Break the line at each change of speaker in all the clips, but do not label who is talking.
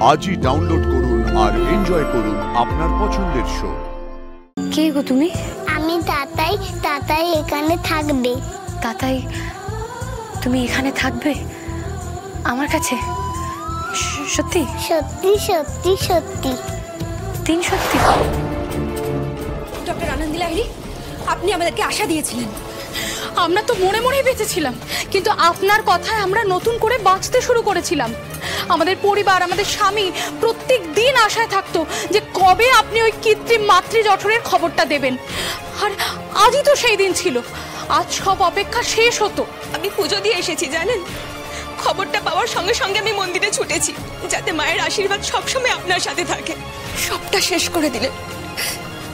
আজই ডাউনলোড করুন আর এনজয় করুন আপনার পছন্দের শো।
কে গো তুমি?
আমি তাতাই। তাতাই এখানে থাকবে।
তাতাই তুমি এখানে থাকবে আমার কাছে? সত্যি
সত্যি সত্যি সত্যি।
তিন সত্যি?
ডক্টর আনন্দ লাহিড়ী, আপনি আমাদেরকে আশা দিয়েছিলেন। আমরা তো মনে মনেই বেঁচেছিলাম, কিন্তু আপনার কথায় আমরা নতুন করে বাঁচতে শুরু করেছিলাম। আমাদের পরিবার, আমাদের স্বামী প্রত্যেক দিন আশায় থাকতো যে কবে আপনি ওই কৃত্রিম মাতৃজঠরের খবরটা দেবেন। আর আজই তো সেই দিন ছিল। আজ সব অপেক্ষা শেষ হতো।
আমি পুজো দিয়ে এসেছি জানেন। খবরটা পাওয়ার সঙ্গে সঙ্গে আমি মন্দিরে ছুটেছি, যাতে মায়ের আশীর্বাদ সবসময় আপনার সাথে থাকে। সবটা শেষ করে দিলেন।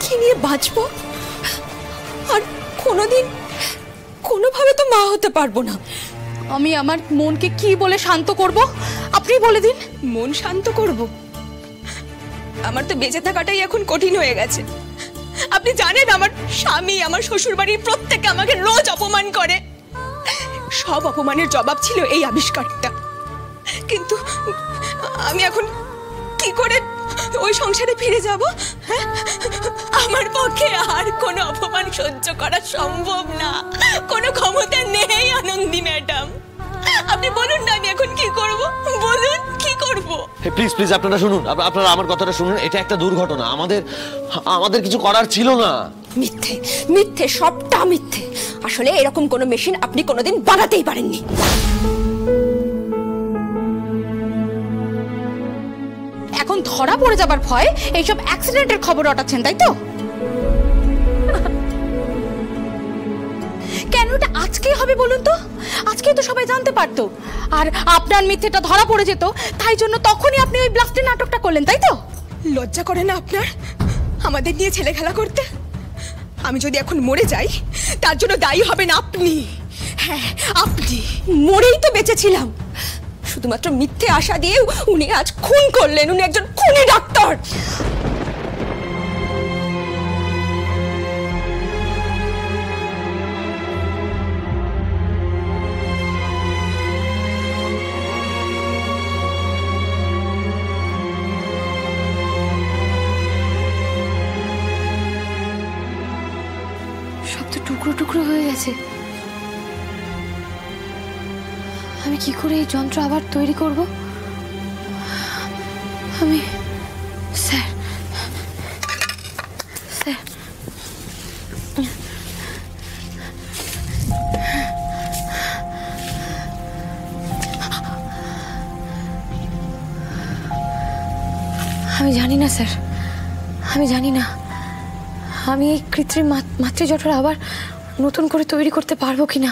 কি নিয়ে বাঁচবো? আর কোনোদিন কোনোভাবে তো মা হতে পারবো না।
আমি আমার মনকে কি বলে শান্ত করব আপনি বলে দিন।
মন শান্ত করব? আমার তো বেঁচে থাকাটাই এখন কঠিন হয়ে গেছে। আপনি জানেন আমার স্বামী, আমার শ্বশুর বাড়ির প্রত্যেকে আমাকে রোজ অপমান করে। সব অপমানের জবাব ছিল এই আবিষ্কারটা। কিন্তু আমি এখন কি করে ওই সংসারে ফিরে যাব? হ্যাঁ, আমার পক্ষে আর কোনো অপমান সহ্য করা সম্ভব না। কোনো ক্ষমতা নেই আনন্দী ম্যাডাম। আপনি বলুন না, আমি এখন কি করব? বলুন কি করব?
প্লিজ প্লিজ আপনারা শুনুন, আপনারা আমার কথাটা শুনুন। এটা একটা দুর্ঘটনা, আমাদের কিছু করার ছিল না।
মিথ্যে মিথ্যে, সবটা মিথ্যে। আসলে এরকম কোনো মেশিন আপনি কোনোদিন বানাতেই পারেননি।
এখন ধরা পড়ে যাবার ভয় এইসব অ্যাক্সিডেন্টের খবর রটাচ্ছেন, তাই তো? কেন এটা আজকেই হবে বলুন তো? আজকেই তো সবাই জানতে পারতো। আর আপনার মিথ্যেটা ধরা পড়ে যেত, তাই জন্য তখনই আপনি ওই ব্লাস্টের নাটকটা করলেন, তাই তো?
লজ্জা করে না আপনার আমাদের নিয়ে ছেলে খেলা করতে? আমি যদি এখন মরে যাই, তার জন্য দায়ী হবেন আপনি। হ্যাঁ, আপনি। মরেই তো বেঁচেছিলাম। শুধুমাত্র মিথ্যে আশা দিয়ে উনি আজ খুন করলেন। উনি একজন খুনি ডাক্তার।
সব তো টুকরো টুকরো হয়ে গেছে। আমি কি করে এই যন্ত্র আবার তৈরি করব? আমি স্যার আমি জানি না স্যার, আমি জানি না আমি এই কৃত্রিম মাতৃজঠর আবার নতুন করে তৈরি করতে পারবো কিনা।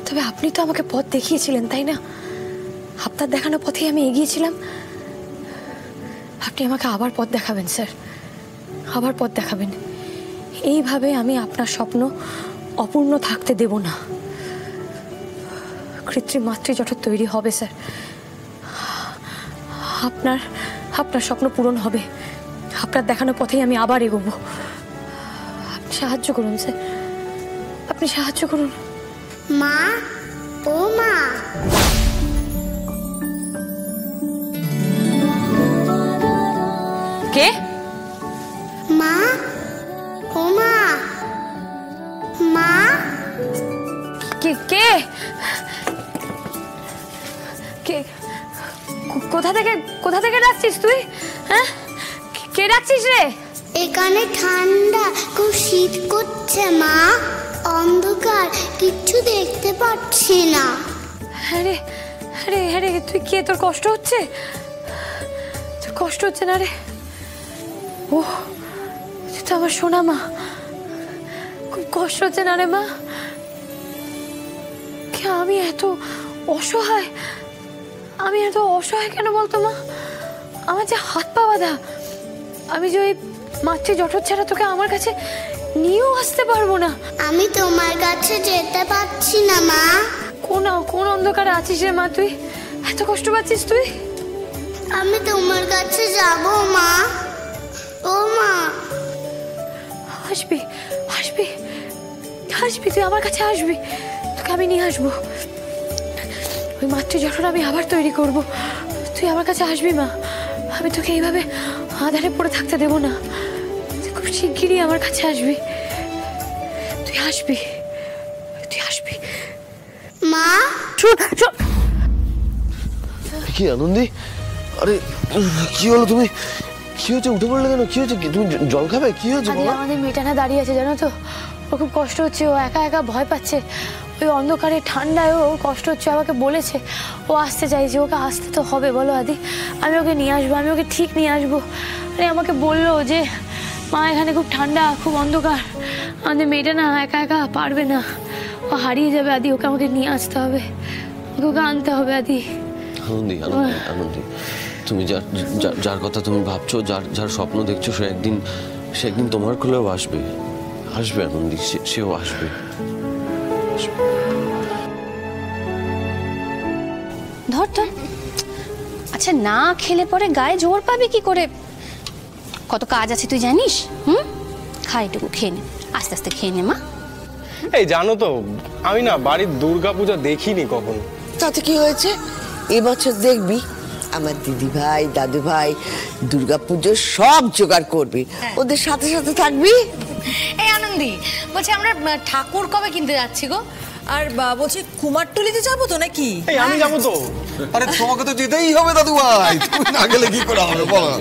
তবে আপনি তো আমাকে পথ দেখিয়েছিলেন, তাই না? আপনার দেখানো পথেই আমি এগিয়েছিলাম। আপনি আমাকে আবার পথ দেখাবেন স্যার, আবার পথ দেখাবেন। এইভাবে আমি আপনার স্বপ্ন অপূর্ণ থাকতে দেব না। কৃত্রিম মাতৃজঠর তৈরি হবে স্যার। আপনার স্বপ্ন পূরণ হবে। আপনার দেখানো পথেই আমি আবার এগোবো। আপনি সাহায্য করুন স্যার, আপনি সাহায্য করুন।
মা, ও মা।
কে?
মা, ও মা। মা,
কে কে কে? কোথা থেকে ডাকছিস তুই? হ্যাঁ, কে ডাকছিস রে?
এখানে ঠান্ডা, খুব শীত করছে মা। অন্ধকার, কিচ্ছু দেখতে পাচ্ছি না।
আরে আরে আরে তুই কে? তোর কষ্ট হচ্ছে? তোর কষ্ট হচ্ছে না রে? ও তুই তো আমার সোনা মা। খুব কষ্ট হচ্ছে না রে মা? কে আমি এত অসহায়? আমি এত অসহায় কেন বলতো মা? আমার যে হাত পা বাঁধা, আমি যে ওই মাতৃজঠর ছাড়া তোকে আমার কাছে নিয়েও আসতে পারবো না।
আমি তোমার কাছে যেতে পারছি না মা।
কোন অন্ধকারে আছিস রে মা? তুই এত কষ্ট পাচ্ছিস তুই?
আমি তোমার কাছে যাব মা। ও মা,
আসবি আসবি আসবি, তুই আমার কাছে আসবি, তোকে আমি নিয়ে আসবো। ওই মাতৃজঠর আমি আবার তৈরি করব, তুই আমার কাছে আসবি মা, আমি তোকে এইভাবে আধারে পড়ে থাকতে দেবো না, তুই খুব শিগগিরই আমার কাছে আসবি, তুই আসবি, তুই আসবি।
মা
শোন শোন,
কি আনন্দি? আরে কি হলো? তুমি কি হয়েছে? উঠে পড়লে কেন? কি হয়েছে? তুমি জল খাবে? কি হয়েছে
আদি
বাবা?
আমাদের মেয়েটা না দাঁড়িয়ে আছে জানো তো, ওর খুব কষ্ট হচ্ছে, ও একা একা ভয় পাচ্ছে, ওই অন্ধকারে ঠান্ডায় ওর কষ্ট হচ্ছে, আমাকে বলেছে ও আসতে চাইছে, ওকে আসতে তো হবে বলো আদি, আমি ওকে নিয়ে আসবো, আমি ওকে ঠিক নিয়ে আসবো। আরে আমাকে বললো যে মা এখানে খুব ঠান্ডা, খুব অন্ধকার, আমাদের মেয়েটা না একা একা পারবে না, ও হারিয়ে যাবে আদি, ওকে আমাকে নিয়ে আসতে হবে, ওকে আনতে হবে আদি।
আনন্দি আনন্দি আনন্দি, তুমি যার যার কথা তুমি ভাবছো, যার স্বপ্ন দেখছো, সে একদিন তোমার কোলেও আসবে, আসবে আনন্দি, সেও আসবে।
ধর ধর। আচ্ছা না খেলে পরে গায়ে জোর পাবি কি করে? কত কাজ আছে তুই জানিস? খা এটুকু খেয়ে নে, আস্তে আস্তে খেয়ে নে মা।
এই জানো তো, আমি না বাড়ির দুর্গাপূজা দেখিনি কখনো।
তাতে কি হয়েছে? এবছর দেখবি আমার দিদি ভাই দাদু ভাই দুর্গাপুজোর সব জোগাড় করবি, ওদের সাথে সাথে থাকবি।
এই আনন্দি, বলছি আমরা ঠাকুর কবে কিনতে যাচ্ছি গো? আর বলছি কুমারটুলিতে যাবো তো নাকি?
এই আমি যাবো তো।
আরে তোমাকে তো যেতেই হবে দাদু ভাই, তুমি না গেলে কি করে হবে বলো?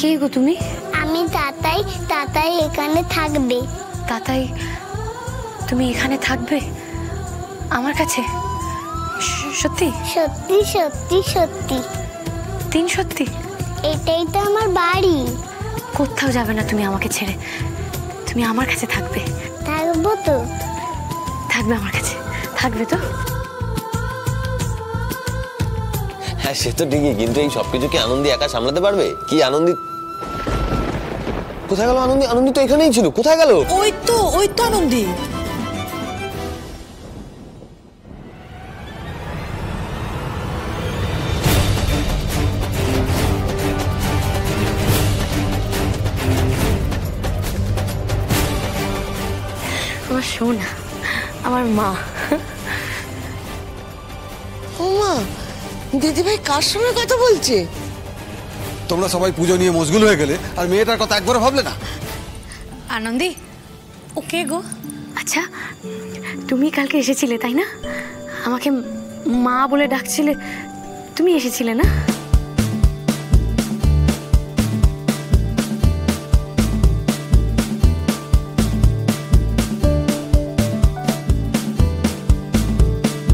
কে গো তুমি?
আমি তাতাই, তাতাই এখানে থাকবে।
তাতাই তুমি এখানে থাকবে আমার কাছে? সত্যি
সত্যি সত্যি সত্যি,
তিন সত্যি?
এটাই তো আমার বাড়ি।
কোথাও যাবে না তুমি আমাকে ছেড়ে, তুমি আমার কাছে থাকবে।
থাকবো তো।
থাকবে আমার কাছে, থাকবে তো?
হ্যাঁ সে তো ঠিকই, কিন্তু এই সবকিছু কি আনন্দি একা সামলাতে পারবে? কি আনন্দি কোথায় গেল? আনন্দি আনন্দি তো এখানেই ছিল, কোথায় গেল?
ওই তো আনন্দি।
আমার সোনা, আমার মা।
ও মা, দিদি ভাই কার সঙ্গে কথা বলছে?
তোমরা সবাই পুজো নিয়ে মশগুল হয়ে গেলে আর মেয়েটার কথা একবার ভাবলে না?
আনন্দি, ও কে গো?
আচ্ছা তুমি কালকে এসেছিলে তাই না? আমাকে মা বলে ডাকছিলে, তুমি এসেছিলে না?